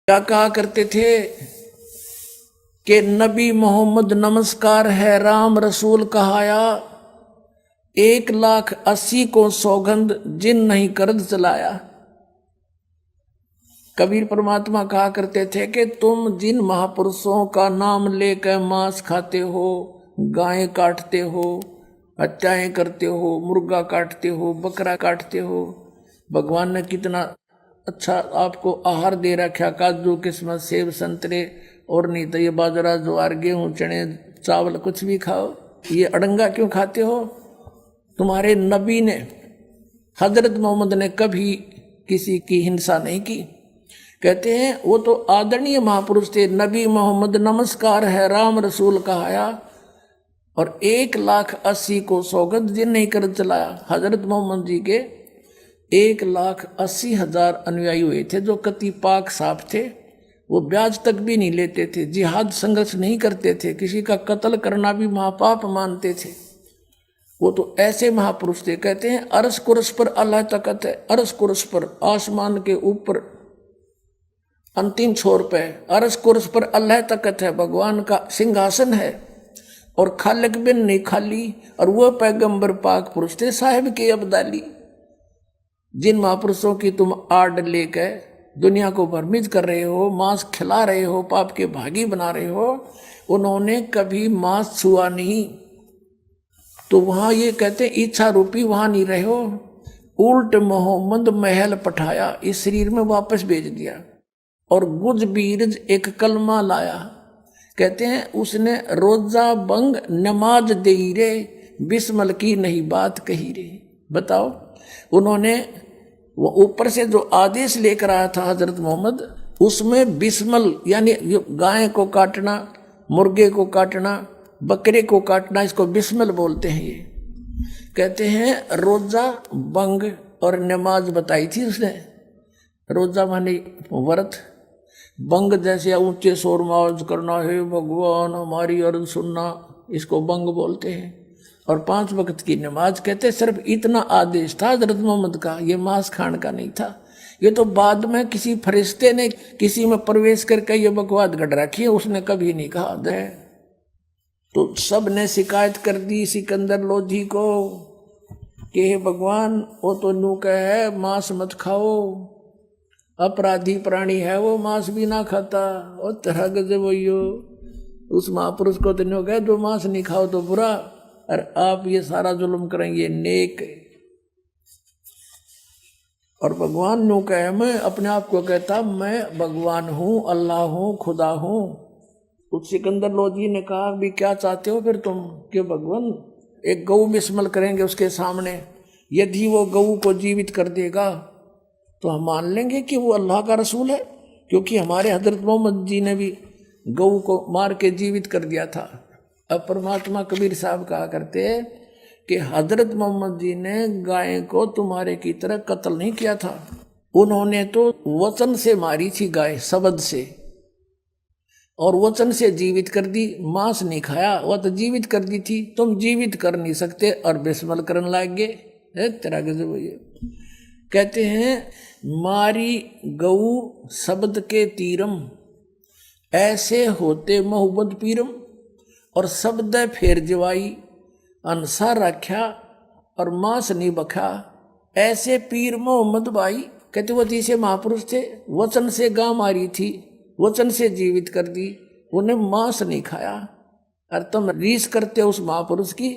क्या कहा करते थे कि नबी मोहम्मद नमस्कार है राम रसूल कहाया, 1,80,000 को सौगंध जिन नहीं करद चलाया। कबीर परमात्मा कहा करते थे कि तुम जिन महापुरुषों का नाम लेकर मांस खाते हो, गायें काटते हो, हत्याएं करते हो, मुर्गा काटते हो, बकरा काटते हो, भगवान ने कितना अच्छा आपको आहार दे रखा, काजू किस्मत सेब संतरे, और नहीं तो ये बाजरा ज्वार गेहूं चने चावल कुछ भी खाओ, ये अड़ंगा क्यों खाते हो? तुम्हारे नबी ने हजरत मोहम्मद ने कभी किसी की हिंसा नहीं की। कहते हैं वो तो आदरणीय महापुरुष थे। नबी मोहम्मद नमस्कार है राम रसूल कहाया, और 1,80,000 को सौगंध जिन नहीं कर चलाया। हजरत मोहम्मद जी के 1,80,000 अनुयायी हुए थे जो कति पाक साफ थे। वो ब्याज तक भी नहीं लेते थे, जिहाद संघर्ष नहीं करते थे, किसी का कत्ल करना भी महापाप मानते थे। वो तो ऐसे महापुरुष थे। कहते हैं अरस कुरस पर अल्लाह तकत है, अरस कुरस पर आसमान के ऊपर अंतिम छोर पे अरस कुरस पर अल्लाह तकत है, भगवान का सिंहासन है, और खालिक बिन नहीं खाली। और वह पैगंबर पाक पुरुष थे साहिब के अब्दाली। जिन महापुरुषों की तुम आड़ लेकर दुनिया को भ्रमित कर रहे हो, मांस खिला रहे हो, पाप के भागी बना रहे हो, उन्होंने कभी मांस छुआ नहीं। तो वहां ये कहते इच्छा रूपी वहां नहीं रहे हो, उल्ट मोहम्मद महल पठाया, इस शरीर में वापस भेज दिया, और गुज बीरज एक कलमा लाया। कहते हैं उसने रोजा बंग नमाज दे रे, बिस्मल की नहीं बात कही रे। बताओ, उन्होंने वो ऊपर से जो आदेश लेकर आया था हजरत मोहम्मद, उसमें बिस्मल यानी गाय को काटना, मुर्गे को काटना, बकरे को काटना, इसको बिस्मल बोलते हैं। ये कहते हैं रोजा बंग और नमाज बताई थी उसने। रोजा माने व्रत, बंग जैसे ऊंचे शोर माज करना है, भगवान हमारी अर्ज सुनना, इसको बंग बोलते हैं। और 5 वक्त की नमाज। कहते सिर्फ इतना आदेश था हजरत मोहम्मद का, ये मांस खान का नहीं था। ये तो बाद में किसी फरिश्ते ने किसी में प्रवेश करके ये बकवाद गढ़ रखी है, उसने कभी नहीं कहा दे। तो सब ने शिकायत कर दी सिकंदर लोधी को कि हे भगवान, वो तो नू है मांस मत खाओ, अपराधी प्राणी है वो, मांस भी ना खाता। और तरह गजब वही उस महापुरुष को तो कहे जो मांस नहीं खाओ तो बुरा, और आप ये सारा जुल्म करेंगे नेक। और भगवान नो कहे, मैं अपने आप को कहता मैं भगवान हूँ, अल्लाह हूँ, खुदा हूँ। उस सिकंदर लोधी ने कहा भी क्या चाहते हो फिर तुम, कि भगवान एक गऊ बिस्मल करेंगे उसके सामने, यदि वो गऊ को जीवित कर देगा तो हम मान लेंगे कि वो अल्लाह का रसूल है, क्योंकि हमारे हजरत मोहम्मद जी ने भी गऊ को मार के जीवित कर दिया था। अब परमात्मा कबीर साहब कहा करते कि हजरत मोहम्मद जी ने गाय को तुम्हारे की तरह कत्ल नहीं किया था, उन्होंने तो वचन से मारी थी गाय, शब्द से, और वचन से जीवित कर दी। मांस नहीं खाया, वह तो जीवित कर दी थी, तुम जीवित कर नहीं सकते और बिस्मल करने लग गए। तेरा गजब है। कहते हैं मारी गऊ शब्द के तीरम, ऐसे होते मोहब्बत पीरम, और शब्द फेर जवाई अनसा रख्या, और मांस नहीं बखा, ऐसे पीर मोहम्मद भाई। कहते वो तीसरे महापुरुष थे, वचन से गां मारी थी, वचन से जीवित कर दी, उन्हें मांस नहीं खाया। और तुम रीस करते हो उस महापुरुष की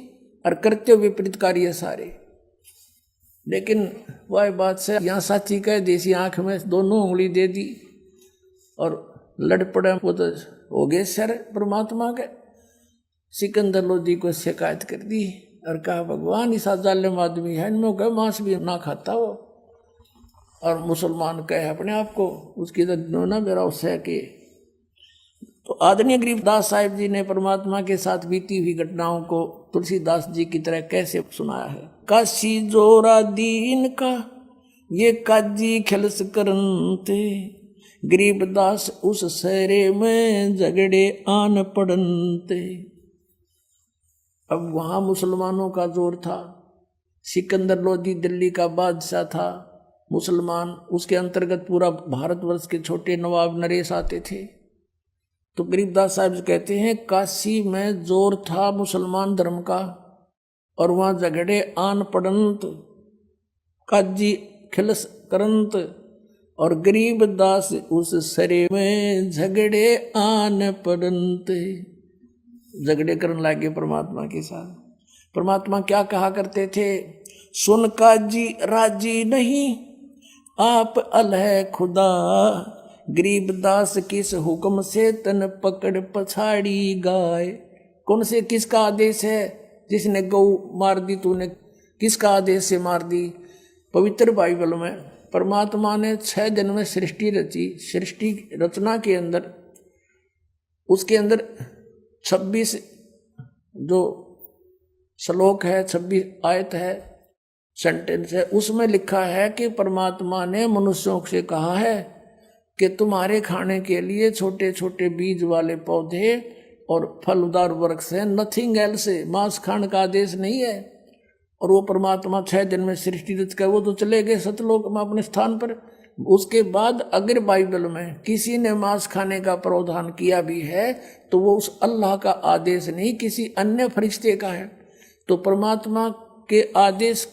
और करते हो विपरीत कार्य सारे। लेकिन वह बात से यहाँ साची कह देसी आंख में दोनों उंगली दे दी और लड़ पड़े, वो तो हो गए सर परमात्मा के। सिकंदर लोधी को शिकायत कर दी और कहा भगवान इस जालिम आदमी है, इनमें कहे मांस भी ना खाता वो, और मुसलमान कहे अपने आप को, उसकी तो ना मेरा उससे कि। तो आदरणीय गरीबदास साहिब जी ने परमात्मा के साथ बीती हुई घटनाओं को तुलसीदास जी की तरह कैसे सुनाया है। काशी जोरा दीन का ये काजी खिलस करनते, गरीबदास उस सहरे में झगड़े आन पड़नते। अब वहां मुसलमानों का जोर था। सिकंदर लोधी दिल्ली का बादशाह था, मुसलमान, उसके अंतर्गत पूरा भारतवर्ष के छोटे नवाब नरेश आते थे। तो गरीबदास साहब कहते हैं काशी में जोर था मुसलमान धर्म का, और वहाँ झगड़े आन पड़ंत, काजी खिलस करंत, और गरीबदास उस सरे में झगड़े आन पड़ंत, झगड़े करने लगे परमात्मा के साथ। परमात्मा क्या कहा करते थे, सुन काजी राजी नहीं आप अलह खुदा, गरीबदास किस हुक्म से तन पकड़ पछाड़ी गाय। कौन से, किसका आदेश है? जिसने गौ मार दी तूने, किसका आदेश से मार दी? पवित्र बाइबल में परमात्मा ने 6 दिन में सृष्टि रची। सृष्टि रचना के अंदर, उसके अंदर 26 जो श्लोक है, 26 आयत है, सेंटेंस है, उसमें लिखा है कि परमात्मा ने मनुष्यों से कहा है कि तुम्हारे खाने के लिए छोटे छोटे बीज वाले पौधे और फलदार वृक्ष है, नथिंग एल्स, मांस खाने का आदेश नहीं है। और वो परमात्मा 6 दिन में सृष्टि रच कर वो तो चले गए सतलोक में अपने स्थान पर। उसके बाद अगर बाइबल में किसी ने मांस खाने का प्रावधान किया भी है तो वो उस अल्लाह का आदेश नहीं, किसी अन्य फरिश्ते का है। तो परमात्मा के आदेश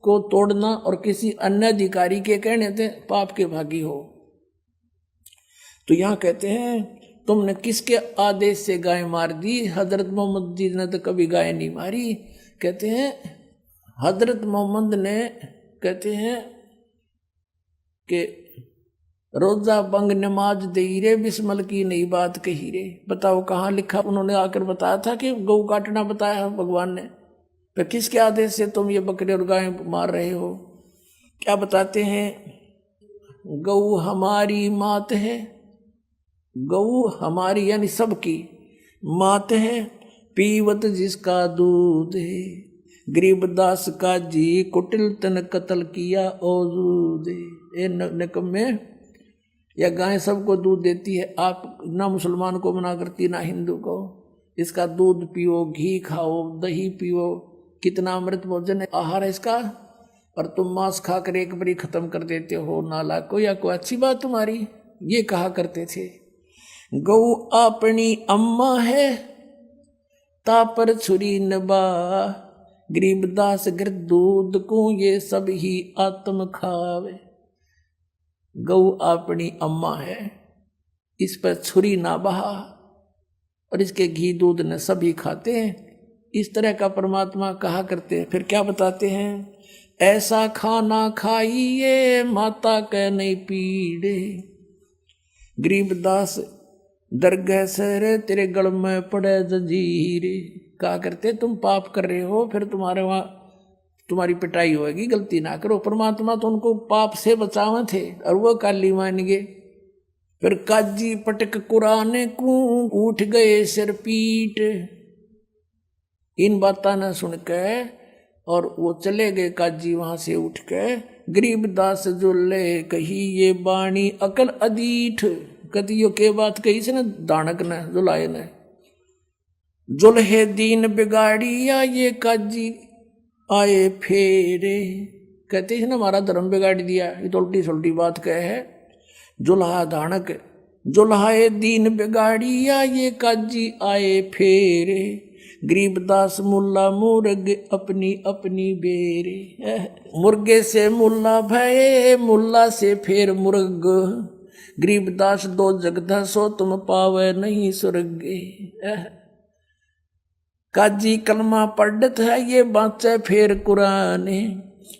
को तोड़ना और किसी अन्य अधिकारी के कहने से पाप के भागी हो। तो यहाँ कहते हैं तुमने किसके आदेश से गाय मार दी? हजरत मोहम्मद जी ने तो कभी गाय नहीं मारी। कहते हैं हजरत मोहम्मद ने, कहते हैं कि रोजा बंग नमाज दे रे, बिस्मल की नई बात कही रे। बताओ कहाँ लिखा? उन्होंने आकर बताया था कि गौ काटना बताया भगवान ने। तो किसके आदेश से तुम ये बकरे और गाय मार रहे हो? क्या बताते हैं? गौ हमारी मात है, गौ हमारी यानी सबकी मात है, पीवत जिसका दूध है, गरीबदास का जी कुटिल तन कत्ल किया औजूद। ए निकम्मे, या गाय सबको दूध देती है, आप ना मुसलमान को मना करती ना हिंदू को। इसका दूध पियो, घी खाओ, दही पियो, कितना अमृत भोजन है, आहार है इसका। और तुम मांस खाकर एक बारी खत्म कर देते हो, नालायक। या कोई अच्छी बात तुम्हारी? ये कहा करते थे। गौ अपनी अम्मा है, तापर छुरी नबा, गरीबदास गिर दूध को ये सब ही आत्म खावे। गौ अपनी अम्मा है, इस पर छुरी ना बहा, और इसके घी दूध ने सभी खाते हैं। इस तरह का परमात्मा कहा करते हैं। फिर क्या बताते हैं? ऐसा खाना खाइए माता कह नहीं पीड़े, गरीबदास दरगाह से तेरे गल में पड़े जंजीरे। कहा करते तुम पाप कर रहे हो, फिर तुम्हारे वहाँ तुम्हारी पिटाई होगी, गलती ना करो। परमात्मा तो उनको पाप से बचावे थे और वो काली मान गए। फिर काजी पटक कुराने को उठ गए सिर पीट। इन बातों ने सुन के और वो चले गए काजी वहां से उठ के। गरीबदास जो ले कही ये बाणी अकल अदीठ, कतियो के बात कही से न दानक ने जुलाए ने। जुल्हे दीन बिगाड़िया ये काजी आए फेरे। कहते हैं ना हमारा धर्म बिगाड़ दिया, ये तो उल्टी सुल्टी बात कहे है। जुल्हा दानक, जुल्हाए दीन बिगाड़िया ये काजी आए फेरे, गरीबदास मुल्ला मुर्ग अपनी अपनी बेरे। मुर्गे से मुल्ला भये, मुल्ला से फेर मुर्ग, गरीबदास दो जगदा सो तुम पावे नहीं स्वर्ग। काजी कलमा पढ़त है ये बाँचे फेर कुराने,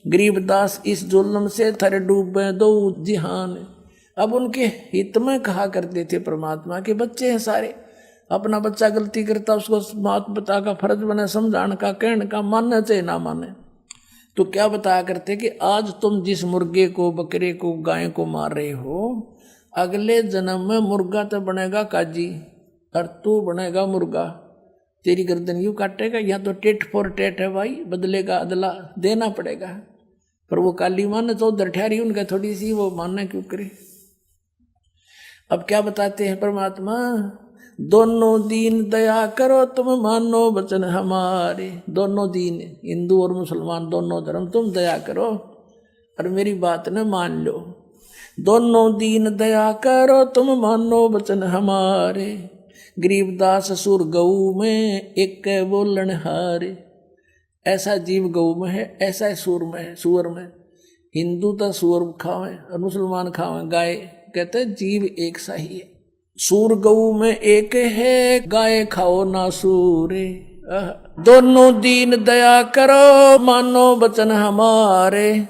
गरीबदास इस जुल्म से थर डूबे दो जिहान। अब उनके हित में कहा करते थे परमात्मा के बच्चे हैं सारे। अपना बच्चा गलती करता उसको मात पिता का फर्ज बने समझाने का, कहने का, मानना चाहे ना माने। तो क्या बताया करते कि आज तुम जिस मुर्गे को, बकरे को, गाय को मार रहे हो, अगले जन्म में मुर्गा तो बनेगा काजी और तू बनेगा मुर्गा। तेरी गर्दन यूं काटेगा, या तो टेट फॉर टेट है भाई, बदले का अदला देना पड़ेगा। पर वो काली माने तो उधर ठहरी, उनका थोड़ी सी वो मानना क्यों करे। अब क्या बताते हैं परमात्मा? दोनों दीन दया करो तुम मानो वचन हमारे। दोनों दीन, हिंदू और मुसलमान दोनों धर्म, तुम दया करो और मेरी बात न मान लो। दोनों दीन दया करो तुम मानो वचन हमारे, गरीबदास सुर गऊ में एक बोलन हारे। ऐसा जीव गऊ में है, ऐसा सूर में है, सुअर में। हिंदू तो सुअर खावे और मुसलमान खावे गाय, कहते जीव एक सा ही है। सूर गऊ में एक है, गाय खाओ ना सूरे। दोनों दीन दया करो मानो वचन हमारे,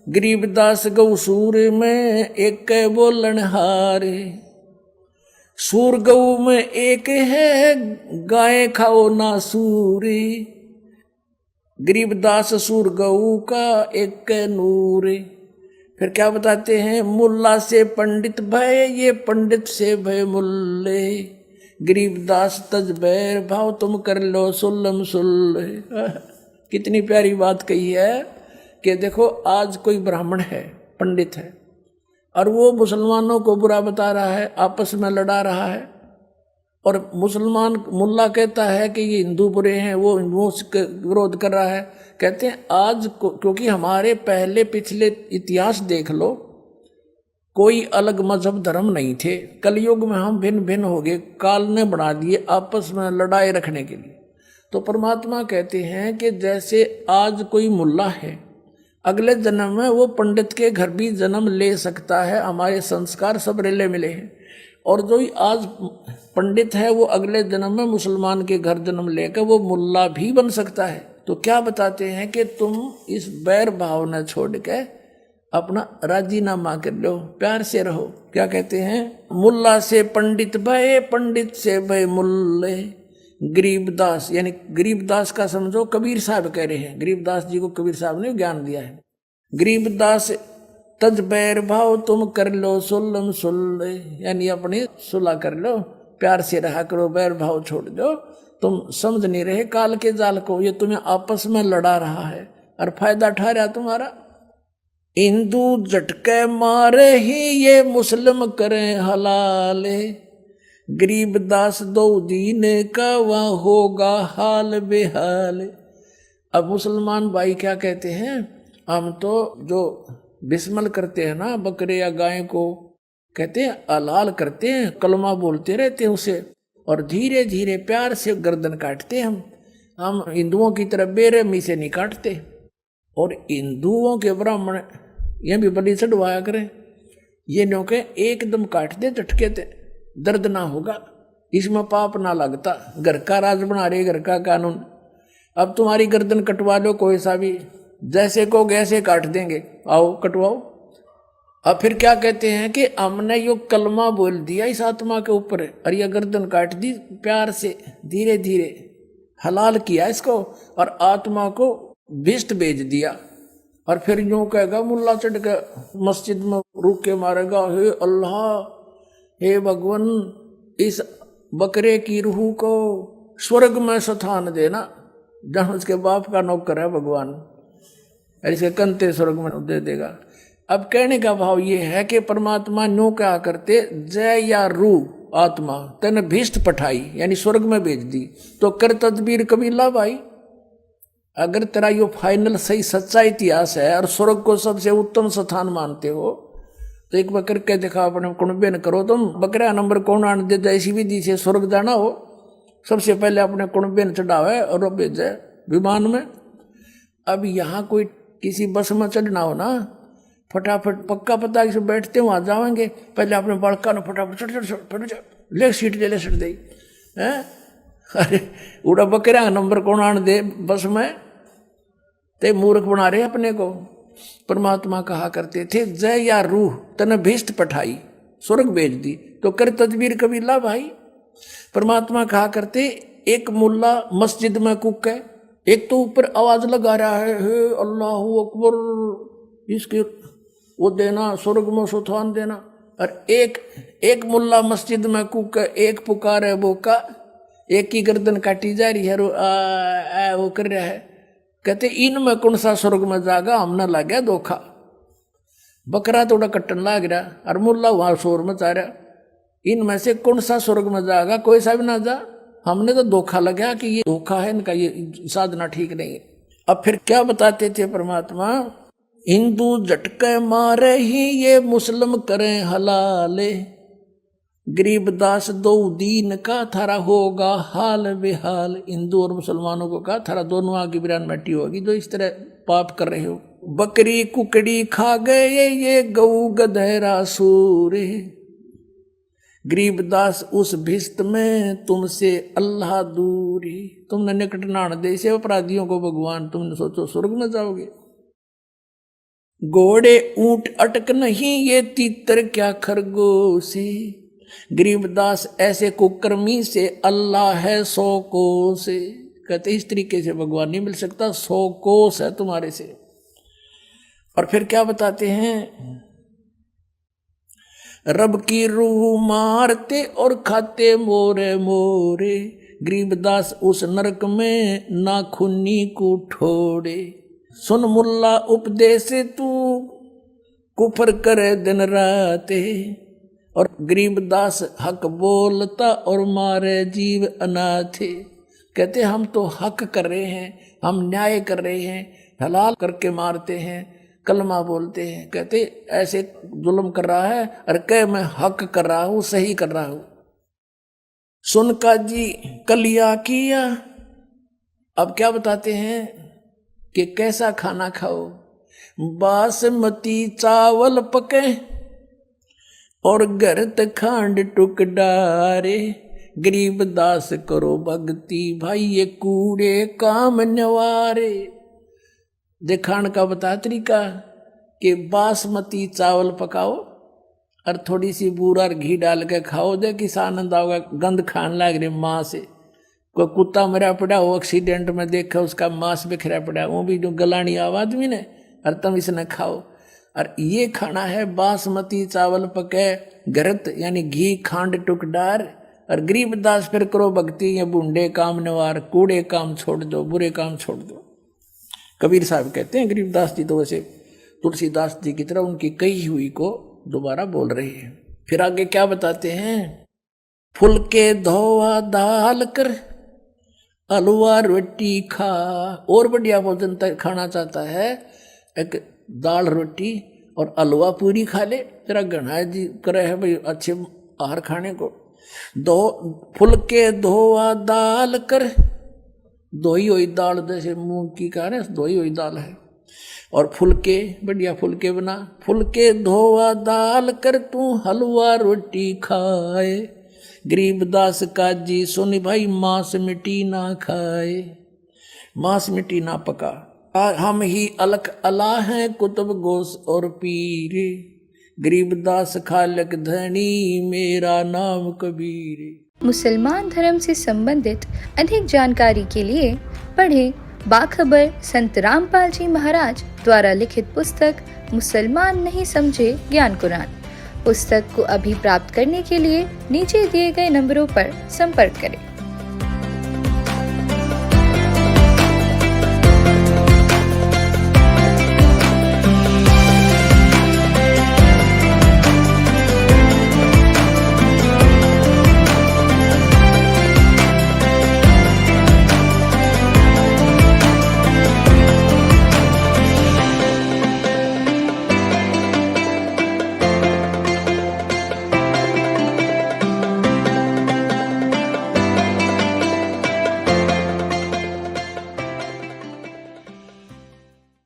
गरीबदास गऊ सूर में एक बोलन हारे। सूर गऊ में एक है, गाय खाओ ना सूरी, गरीबदास सूर गऊ का एक नूरे। फिर क्या बताते हैं, मुल्ला से पंडित भय, ये पंडित से भय मुल्ले, गरीबदास तज बैर भाव तुम कर लो सुल्लम सुल्ले। कितनी प्यारी बात कही है कि देखो आज कोई ब्राह्मण है, पंडित है, और वो मुसलमानों को बुरा बता रहा है, आपस में लड़ा रहा है, और मुसलमान मुल्ला कहता है कि ये हिंदू बुरे हैं, वो हिंदुओं से विरोध कर रहा है। कहते हैं आज क्योंकि हमारे पहले पिछले इतिहास देख लो, कोई अलग मजहब धर्म नहीं थे। कलयुग में हम भिन्न भिन्न हो गए, काल ने बना दिए आपस में लड़ाई रखने के लिए। तो परमात्मा कहते हैं कि जैसे आज कोई मुल्ला है, अगले जन्म में वो पंडित के घर भी जन्म ले सकता है। हमारे संस्कार सब रेले मिले हैं। और जो आज पंडित है वो अगले जन्म में मुसलमान के घर जन्म लेकर वो मुल्ला भी बन सकता है। तो क्या बताते हैं कि तुम इस बैर भावना छोड़ के अपना राजीनामा कर लो, प्यार से रहो। क्या कहते हैं, मुल्ला से पंडित भय, पंडित से भय मुल्ले, गरीबदास यानी गरीबदास का समझो कबीर साहब कह रहे हैं। गरीबदास जी को कबीर साहब ने ज्ञान दिया है। गरीबदास तज बैर भाव तुम कर लो सुल्लम सुल्ले, यानी अपनी सुलह कर लो, प्यार से रहा करो, बैर भाव छोड़ दो। तुम समझ नहीं रहे काल के जाल को, ये तुम्हें आपस में लड़ा रहा है और फायदा उठा रहा तुम्हारा। हिंदू झटके मारे ही ये मुस्लिम करें हलाले, गरीबदास दो दीन का वहाँ होगा हाल बेहाल। अब मुसलमान भाई क्या कहते हैं, हम तो जो बिस्मल करते हैं ना बकरे या गाय को, कहते हैं हलाल करते हैं, कलमा बोलते रहते हैं उसे, और धीरे धीरे प्यार से गर्दन काटते हैं। हम हिंदुओं की तरह बेरहमी से नहीं काटते। और हिंदुओं के ब्राह्मण ये भी बलि चढ़वाया करें, ये न्यों के एकदम काट दे झटके थे, दर्द ना होगा, इसमें पाप ना लगता। घर का राज बना रहे, घर का कानून। अब तुम्हारी गर्दन कटवा लो कोई सा भी, जैसे को ऐसे काट देंगे, आओ कटवाओ। अब फिर क्या कहते हैं कि हमने यो कलमा बोल दिया इस आत्मा के ऊपर और यह गर्दन काट दी, प्यार से धीरे धीरे हलाल किया इसको और आत्मा को भिष्ट भेज दिया। और फिर यूं कहेगा मुल्ला चढ़ के मस्जिद में रुक के मारेगा, हे अल्लाह, हे भगवान, इस बकरे की रूह को स्वर्ग में स्थान देना, जहाँ उसके बाप का नौकर है भगवान, इसके कंते स्वर्ग में दे देगा। अब कहने का भाव ये है कि परमात्मा न्यू क्या करते, जय या रू आत्मा तेने भिष्ट पठाई यानी स्वर्ग में भेज दी, तो कर तदबीर कबीला भाई। अगर तेरा यो फाइनल सही सच्चा इतिहास है और स्वर्ग को सबसे उत्तम स्थान मानते हो, तो एक बार करके दिखा, अपने कुणबे न करो तुम। बकरा नंबर कौन आने दे, ऐसी विधि से स्वर्ग जाना हो, सबसे पहले अपने कुणबे न चढ़ावे और भेजे विमान में। अब यहाँ कोई किसी बस में चढ़ना हो ना, फटाफट पक्का पता कि बैठते वहाँ जाएंगे, पहले अपने बड़का न फटाफट ले सीट ले सीट दे हैं। अरे उड़ा बकरा नंबर कौन आन दे बस में, ते मूर्ख बना रहे अपने को। परमात्मा कहा करते थे, जय या रूह तने भिष्ट पठाई, स्वर्ग भेज दी, तो कर तदबीर कबीला भाई। परमात्मा कहा करते, एक मुल्ला मस्जिद में कुक है, एक तो ऊपर आवाज लगा रहा है, हे अल्लाहू अकबर, इसके वो देना, स्वर्ग में सुथान देना। और एक मुल्ला मस्जिद में कुक है, एक पुकार है बोका, एक की गर्दन काटी जा रही है, वो कर रहा है। कहते इनमें कौन सा स्वर्ग में जागा, हमने लग गया धोखा। बकरा थोड़ा कट्टन लाग रहा और मुल्ला वहां शोर में जा रहा, इनमें से कौन सा स्वर्ग में जाएगा, कोई सा भी ना जा। हमने तो धोखा लगा कि ये धोखा है इनका, ये साधना ठीक नहीं है। अब फिर क्या बताते थे परमात्मा हिंदू झटके मारे ही ये मुस्लिम करें हलाले, गरीबदास दो दीन का थारा होगा हाल बेहाल। हिंदू और मुसलमानों को कहा थारा दोनों आगे बिरान मट्टी होगी जो इस तरह पाप कर रहे हो। बकरी कुकड़ी खा गए ये गऊ गधेरा सूरे, गरीबदास उस भिस्त में तुमसे अल्लाह दूरी। तुमने निकट नाण दे से अपराधियों को भगवान, तुमने सोचो स्वर्ग में जाओगे। घोड़े ऊंट अटक नहीं ये तीतर क्या खरगोशी, गरीबदास ऐसे कुकर्मी से अल्लाह है 100 कोस। कहते इस तरीके से भगवान नहीं मिल सकता, 100 कोस है तुम्हारे से। और फिर क्या बताते हैं, रब की रूह मारते और खाते मोरे मोरे, गरीबदास उस नरक में नाखूनी को ठोड़े। सुन मुल्ला उपदेश तू कुफर करे दिन राते, और गरीबदास हक बोलता और मारे जीव अनाथे। कहते हम तो हक कर रहे हैं, हम न्याय कर रहे हैं, हलाल करके मारते हैं, कलमा बोलते हैं। कहते ऐसे जुल्म कर रहा है और कह मैं हक कर रहा हूं, सही कर रहा हूं। सुन का जी कलिया किया। अब क्या बताते हैं कि कैसा खाना खाओ, बासमती चावल पके और गरत खांड टुक डारे, गरीबदास करो भक्ति भाई ये कूड़े काम नवारे। दिखाण का बता तरीका कि बासमती चावल पकाओ और थोड़ी सी बूरा और घी डाल के खाओ, दे किस आनंद आओगा। गंद खान लग रही माँ से, कोई कुत्ता मरा पड़ा हो एक्सीडेंट में देखा उसका मांस बिखरा पड़ा, वो भी जो गलानी आदमी ने, और तुम इसने खाओ। और ये खाना है बासमती चावल पके गरत यानी घी खांड टुक डार। और गरीबदास फिर करो भक्ति ये बूढ़े काम नवार, कूड़े काम छोड़ दो, बुरे काम छोड़ दो। कबीर साहब कहते हैं गरीबदास जी तो वैसे तुलसीदास जी की तरह उनकी कही हुई को दोबारा बोल रहे हैं। फिर आगे क्या बताते हैं, फुलके धोआ दाल कर हलवा रोटी खा। और बढ़िया भोजन खाना चाहता है, एक दाल रोटी और हलवा पूरी खा ले, जरा गणा जी करे है भाई अच्छे आहार खाने को। दो फुलके धोआ दाल कर, धोई हुई दाल जैसे मूंग की का ना धोई हुई दाल है, और फुलके बढ़िया फुलके बना। फुलके धोआ दाल कर तू हलवा रोटी खाए, गरीबदास काजी सुन भाई मांस मिट्टी ना खाए। मांस मिट्टी ना पका, हम ही अलख अला हैं कुतुब गोस और पीरे, गरीबदास खालक धनी मेरा नाम कबीर। मुसलमान धर्म से संबंधित अधिक जानकारी के लिए पढ़ें बाखबर संत रामपाल जी महाराज द्वारा लिखित पुस्तक मुसलमान नहीं समझे ज्ञान कुरान। पुस्तक को अभी प्राप्त करने के लिए नीचे दिए गए नंबरों पर संपर्क करें।